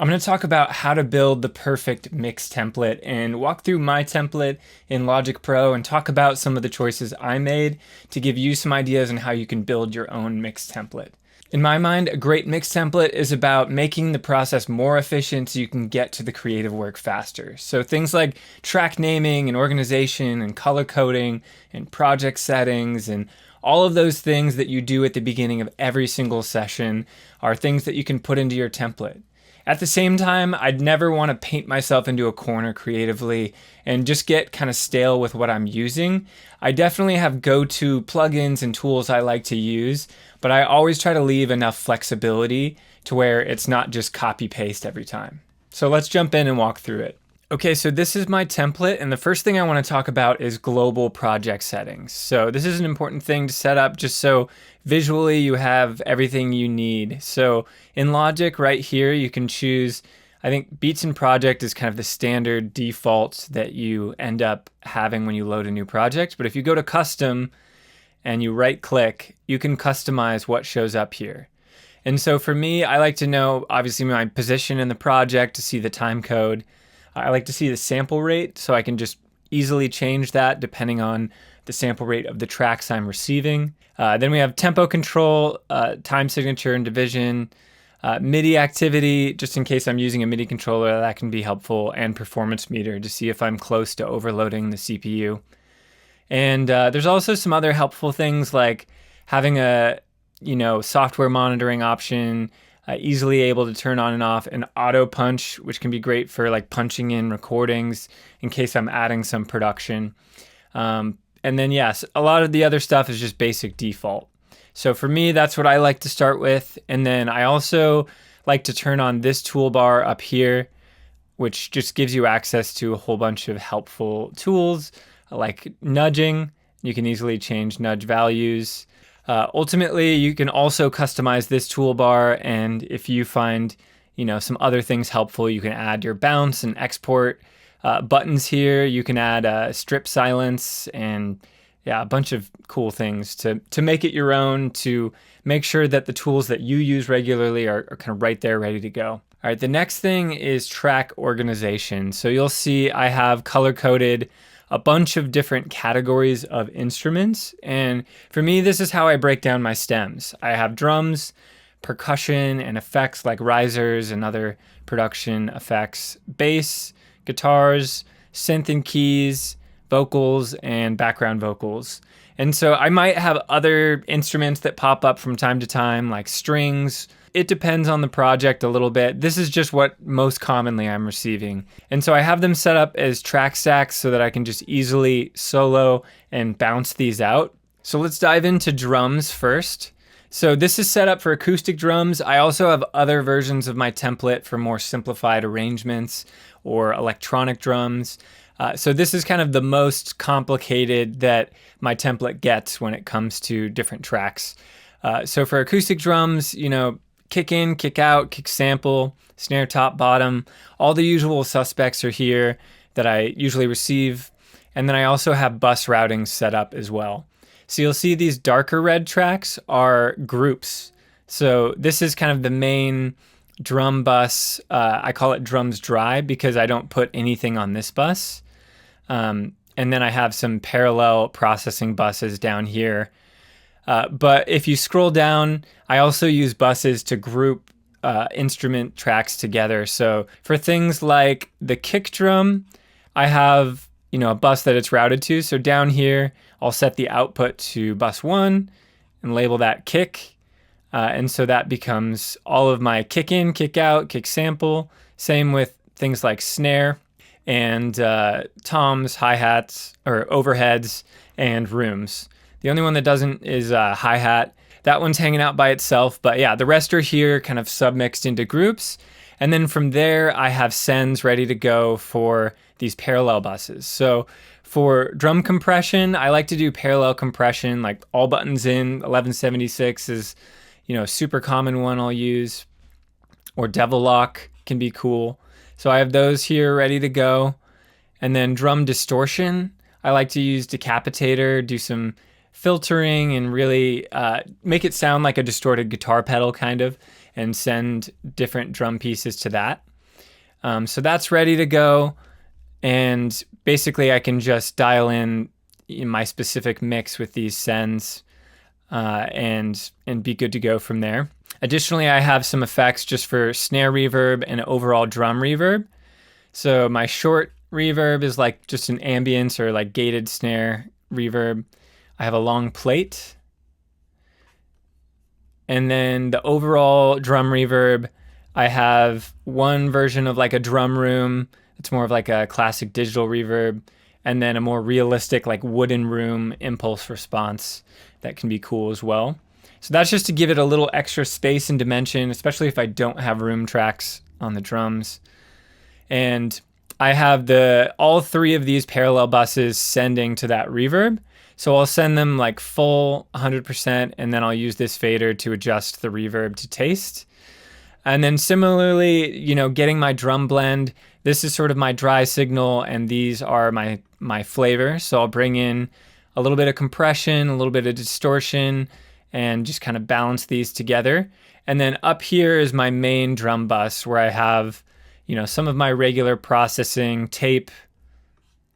I'm going to talk about how to build the perfect mix template and walk through my template in Logic Pro and talk about some of the choices I made to give you some ideas on how you can build your own mix template. In my mind, a great mix template is about making the process more efficient so you can get to the creative work faster. So things like track naming and organization and color coding and project settings and all of those things that you do at the beginning of every single session are things that you can put into your template. At the same time, I'd never want to paint myself into a corner creatively and just get kind of stale with what I'm using. I definitely have go-to plugins and tools I like to use, but I always try to leave enough flexibility to where it's not just copy-paste every time. So let's jump in and walk through it. Okay, so this is my template, and the first thing I want to talk about is global project settings. So this is an important thing to set up just so visually you have everything you need. So in Logic right here, you can choose, I think Beats and Project is kind of the standard default that you end up having when you load a new project. But if you go to Custom and you right click, you can customize what shows up here. And so for me, I like to know obviously my position in the project to see the time code. I like to see the sample rate so I can just easily change that depending on the sample rate of the tracks I'm receiving. Then we have tempo control, time signature and division, MIDI activity, just in case I'm using a MIDI controller, that can be helpful, and performance meter to see if I'm close to overloading the CPU. And there's also some other helpful things like having a software monitoring option, easily able to turn on and off an auto punch, which can be great for like punching in recordings in case I'm adding some production. And then yes, a lot of the other stuff is just basic default. So for me, that's what I like to start with. And then I also like to turn on this toolbar up here, which just gives you access to a whole bunch of helpful tools like nudging. You can easily change nudge values. Ultimately, you can also customize this toolbar, and if you find some other things helpful, you can add your bounce and export buttons here. You can add strip silence and a bunch of cool things to make it your own, to make sure that the tools that you use regularly are kind of right there ready to go. All right, the next thing is track organization. So you'll see I have color-coded a bunch of different categories of instruments. And for me, this is how I break down my stems. I have drums, percussion, and effects like risers and other production effects, bass, guitars, synth and keys, vocals, and background vocals. And so I might have other instruments that pop up from time to time, like strings. It depends on the project a little bit. This is just what most commonly I'm receiving. And so I have them set up as track stacks so that I can just easily solo and bounce these out. So let's dive into drums first. So this is set up for acoustic drums. I also have other versions of my template for more simplified arrangements or electronic drums. So this is kind of the most complicated that my template gets when it comes to different tracks. So for acoustic drums, kick in, kick out, kick sample, snare top, bottom, all the usual suspects are here that I usually receive. And then I also have bus routing set up as well. So you'll see these darker red tracks are groups. So this is kind of the main drum bus. I call it drums dry because I don't put anything on this bus. And then I have some parallel processing buses down here. But if you scroll down, I also use buses to group instrument tracks together. So for things like the kick drum, I have a bus that it's routed to. So down here, I'll set the output to bus 1 and label that kick. And so that becomes all of my kick in, kick out, kick sample. Same with things like snare and toms, hi-hats, or overheads, and rooms. The only one that doesn't is hi-hat. That one's hanging out by itself, but yeah, the rest are here kind of submixed into groups. And then from there, I have sends ready to go for these parallel buses. So for drum compression, I like to do parallel compression, like all buttons in. 1176 is, a super common one I'll use. Or Devil Lock can be cool. So I have those here ready to go. And then drum distortion, I like to use Decapitator, do some filtering and really make it sound like a distorted guitar pedal kind of, and send different drum pieces to that. So that's ready to go. And basically I can just dial in my specific mix with these sends and be good to go from there. Additionally, I have some effects just for snare reverb and overall drum reverb. So my short reverb is like just an ambience or like gated snare reverb. I have a long plate. And then the overall drum reverb, I have one version of like a drum room. It's more of like a classic digital reverb. And then a more realistic like wooden room impulse response that can be cool as well. So that's just to give it a little extra space and dimension, especially if I don't have room tracks on the drums. And I have all three of these parallel buses sending to that reverb. So I'll send them like full 100%, and then I'll use this fader to adjust the reverb to taste. And then similarly, getting my drum blend, this is sort of my dry signal, and these are my flavor. So I'll bring in a little bit of compression, a little bit of distortion, and just kind of balance these together. And then up here is my main drum bus where I have, some of my regular processing, tape,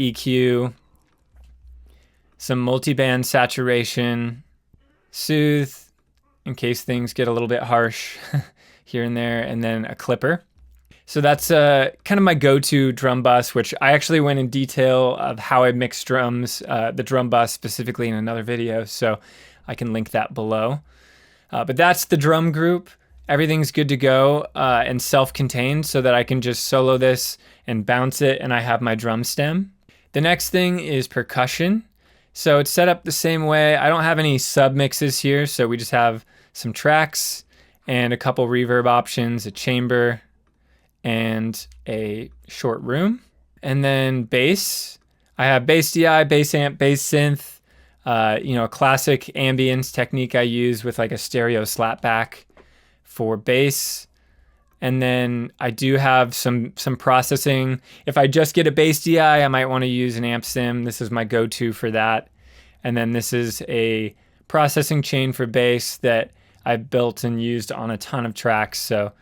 EQ, some multiband saturation, soothe, in case things get a little bit harsh here and there, and then a clipper. So that's kind of my go-to drum bus, which I actually went in detail of how I mix drums, the drum bus specifically in another video, so I can link that below. But that's the drum group. Everything's good to go and self-contained so that I can just solo this and bounce it, and I have my drum stem. The next thing is percussion. So it's set up the same way. I don't have any sub mixes here, so we just have some tracks and a couple reverb options, a chamber, and a short room. And then bass. I have bass DI, bass amp, bass synth, a classic ambience technique I use with like a stereo slapback for bass. And then I do have some processing. If I just get a bass DI, I might want to use an amp sim. This is my go-to for that. And then this is a processing chain for bass that I've built and used on a ton of tracks. So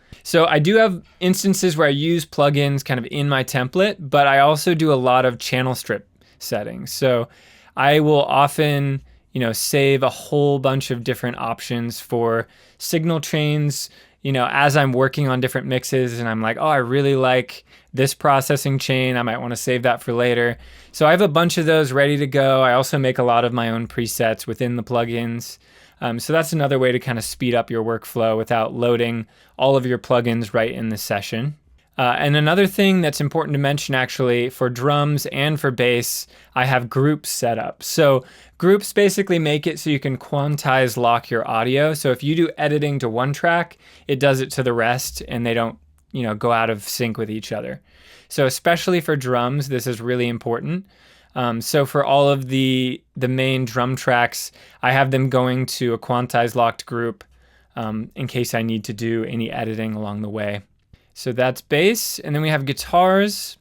I do have instances where I use plugins kind of in my template, but I also do a lot of channel strip settings. So I will often, save a whole bunch of different options for signal chains, as I'm working on different mixes and I'm like, oh, I really like this processing chain. I might want to save that for later. So I have a bunch of those ready to go. I also make a lot of my own presets within the plugins. So that's another way to kind of speed up your workflow without loading all of your plugins right in the session. And another thing that's important to mention actually for drums and for bass, I have groups set up. So groups basically make it so you can quantize lock your audio. So if you do editing to one track, it does it to the rest and they don't, go out of sync with each other. So especially for drums, this is really important. So for all of the main drum tracks, I have them going to a quantized locked group in case I need to do any editing along the way. So that's bass, and then we have guitars.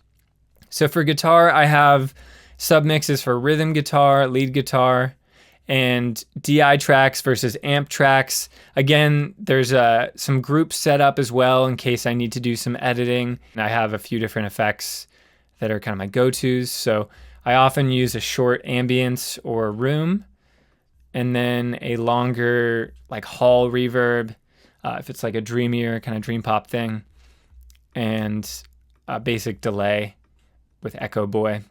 So for guitar, I have submixes for rhythm guitar, lead guitar, and DI tracks versus amp tracks. Again, there's some groups set up as well in case I need to do some editing. And I have a few different effects that are kind of my go-tos. So I often use a short ambience or room, and then a longer like hall reverb, if it's like a dreamier kind of dream pop thing, and a basic delay with Echo Boy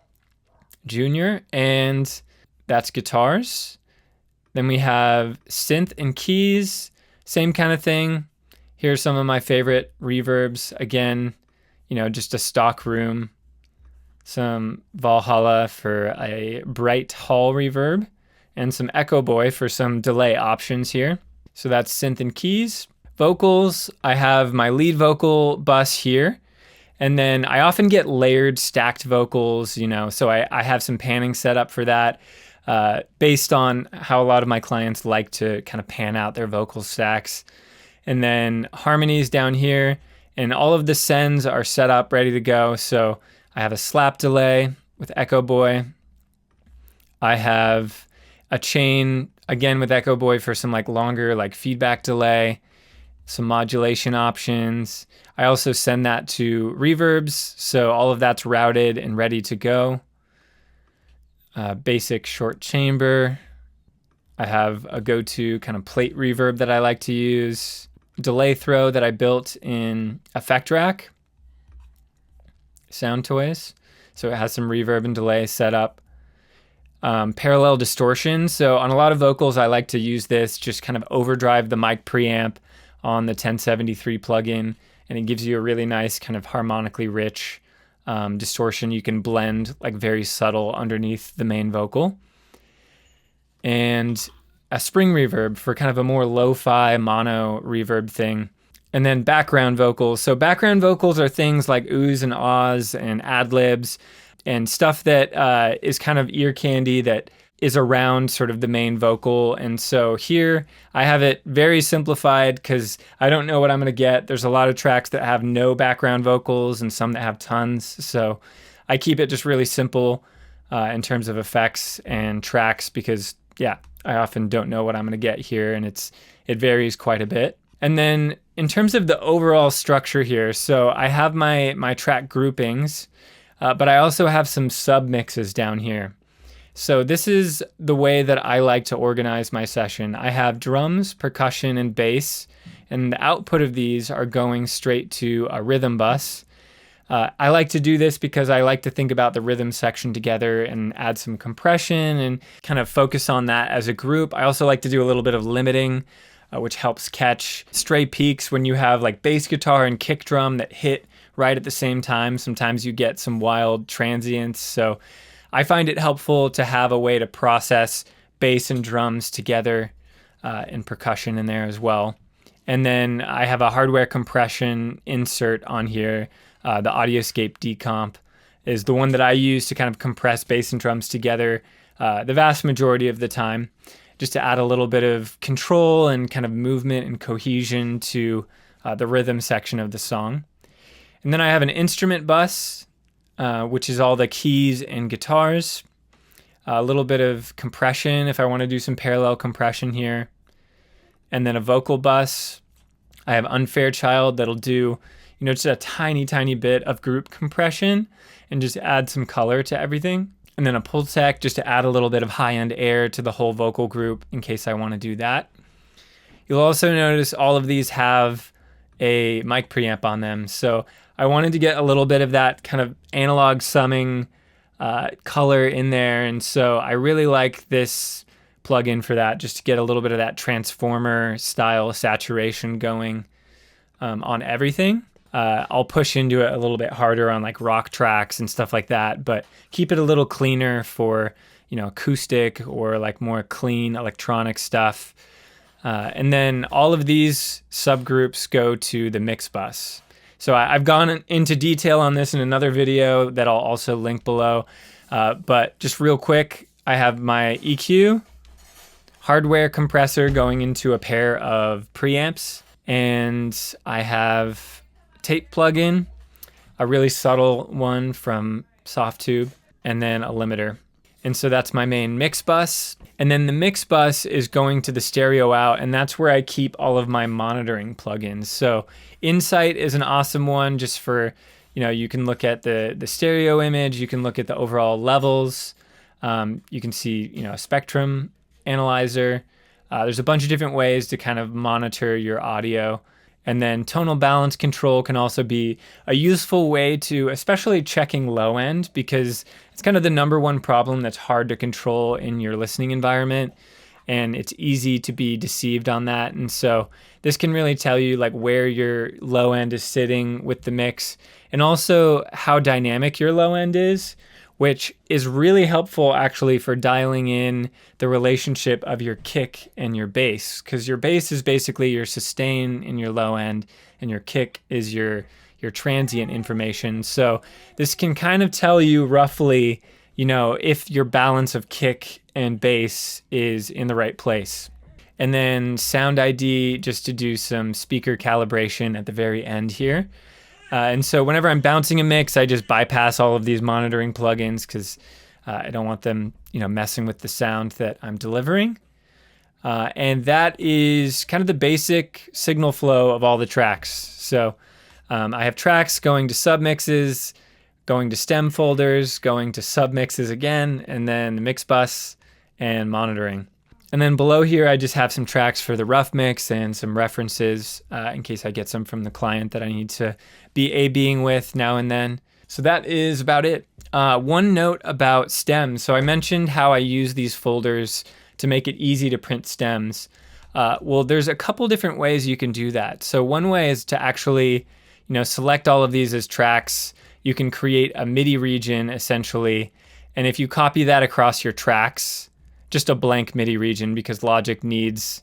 Jr. And that's guitars. Then we have synth and keys, same kind of thing. Here's some of my favorite reverbs. Again, just a stock room, some Valhalla for a bright hall reverb, and some Echo Boy for some delay options here. So that's synth and keys. Vocals, I have my lead vocal bus here, and then I often get layered stacked vocals, so I have some panning set up for that based on how a lot of my clients like to kind of pan out their vocal stacks. And then harmonies down here, and all of the sends are set up, ready to go. So I have a slap delay with Echo Boy. I have a chain, again with Echo Boy for some like longer like feedback delay. some modulation options. I also send that to reverbs, so all of that's routed and ready to go. Basic short chamber. I have a go-to kind of plate reverb that I like to use. Delay throw that I built in Effect Rack. Sound Toys. So it has some reverb and delay set up. Parallel distortion. So on a lot of vocals, I like to use this, just kind of overdrive the mic preamp on the 1073 plugin, and it gives you a really nice kind of harmonically rich distortion. You can blend like very subtle underneath the main vocal. And a spring reverb for kind of a more lo-fi mono reverb thing. And then background vocals. So background vocals are things like oohs and ahs and ad-libs and stuff that is kind of ear candy that is around sort of the main vocal. And so here I have it very simplified because I don't know what I'm going to get. There's a lot of tracks that have no background vocals and some that have tons. So I keep it just really simple in terms of effects and tracks because, yeah, I often don't know what I'm going to get here, and it varies quite a bit. And then in terms of the overall structure here, so I have my track groupings, but I also have some sub mixes down here. So this is the way that I like to organize my session. I have drums, percussion, and bass, and the output of these are going straight to a rhythm bus. I like to do this because I like to think about the rhythm section together and add some compression and kind of focus on that as a group. I also like to do a little bit of limiting, which helps catch stray peaks when you have like bass guitar and kick drum that hit right at the same time. Sometimes you get some wild transients. So I find it helpful to have a way to process bass and drums together and percussion in there as well. And then I have a hardware compression insert on here. The Audioscape decomp is the one that I use to kind of compress bass and drums together the vast majority of the time, just to add a little bit of control and kind of movement and cohesion to the rhythm section of the song. And then I have an instrument bus, which is all the keys and guitars, a little bit of compression if I want to do some parallel compression here, and then a vocal bus. I have Unfair Child that'll do just a tiny bit of group compression and just add some color to everything. And then a Pultec just to add a little bit of high-end air to the whole vocal group in case I want to do that. You'll also notice all of these have a mic preamp on them. So I wanted to get a little bit of that kind of analog summing color in there. And so I really like this plugin for that, just to get a little bit of that transformer style saturation going on everything. I'll push into it a little bit harder on like rock tracks and stuff like that, but keep it a little cleaner for, acoustic or like more clean electronic stuff. And then all of these subgroups go to the mix bus. So I've gone into detail on this in another video that I'll also link below. But just real quick, I have my EQ, hardware compressor going into a pair of preamps, and I have tape plugin, a really subtle one from Softtube, and then a limiter. And so that's my main mix bus. And then the mix bus is going to the stereo out, and that's where I keep all of my monitoring plugins. So Insight is an awesome one just for, you can look at the stereo image, you can look at the overall levels, you can see, a spectrum analyzer. There's a bunch of different ways to kind of monitor your audio. And then tonal balance control can also be a useful way to, especially checking low end, because it's kind of the number one problem that's hard to control in your listening environment. And it's easy to be deceived on that. And so this can really tell you like where your low end is sitting with the mix, and also how dynamic your low end is, which is really helpful actually for dialing in the relationship of your kick and your bass, because your bass is basically your sustain in your low end, and your kick is your transient information. So this can kind of tell you roughly, if your balance of kick and bass is in the right place. And then Sound ID, just to do some speaker calibration at the very end here. And so whenever I'm bouncing a mix, I just bypass all of these monitoring plugins because I don't want them, messing with the sound that I'm delivering. And that is kind of the basic signal flow of all the tracks. So I have tracks going to submixes, going to stem folders, going to submixes again, and then the mix bus and monitoring. And then below here, I just have some tracks for the rough mix and some references in case I get some from the client that I need to be A/Bing with now and then. So that is about it. One note about stems. So I mentioned how I use these folders to make it easy to print stems. Well, there's a couple different ways you can do that. So one way is to actually, select all of these as tracks. You can create a MIDI region essentially. And if you copy that across your tracks, just a blank MIDI region because Logic needs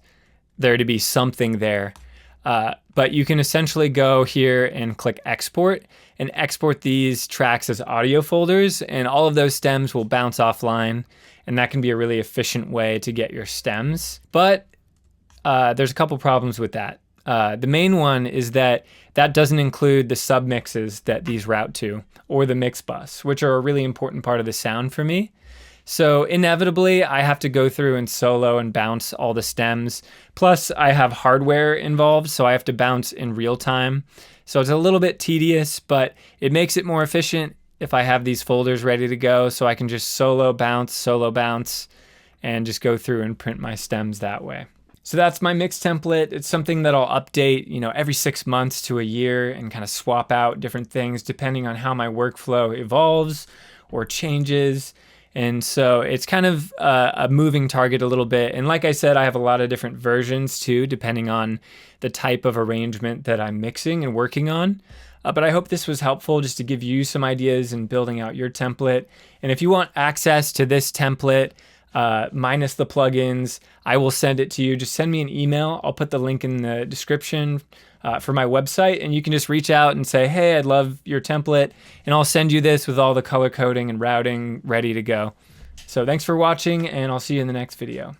there to be something there. But you can essentially go here and click export and export these tracks as audio folders, and all of those stems will bounce offline, and that can be a really efficient way to get your stems. But there's a couple problems with that. The main one is that doesn't include the submixes that these route to, or the mix bus, which are a really important part of the sound for me. So inevitably, I have to go through and solo and bounce all the stems. Plus, I have hardware involved, so I have to bounce in real time. So it's a little bit tedious, but it makes it more efficient if I have these folders ready to go, so I can just solo bounce, and just go through and print my stems that way. So that's my mix template. It's something that I'll update, every 6 months to a year and kind of swap out different things depending on how my workflow evolves or changes. And so it's kind of a moving target a little bit. And like I said, I have a lot of different versions too, depending on the type of arrangement that I'm mixing and working on. But I hope this was helpful just to give you some ideas in building out your template. And if you want access to this template, minus the plugins, I will send it to you. Just send me an email. I'll put the link in the description for my website, and you can just reach out and say, hey, I'd love your template, and I'll send you this with all the color coding and routing ready to go. So thanks for watching, and I'll see you in the next video.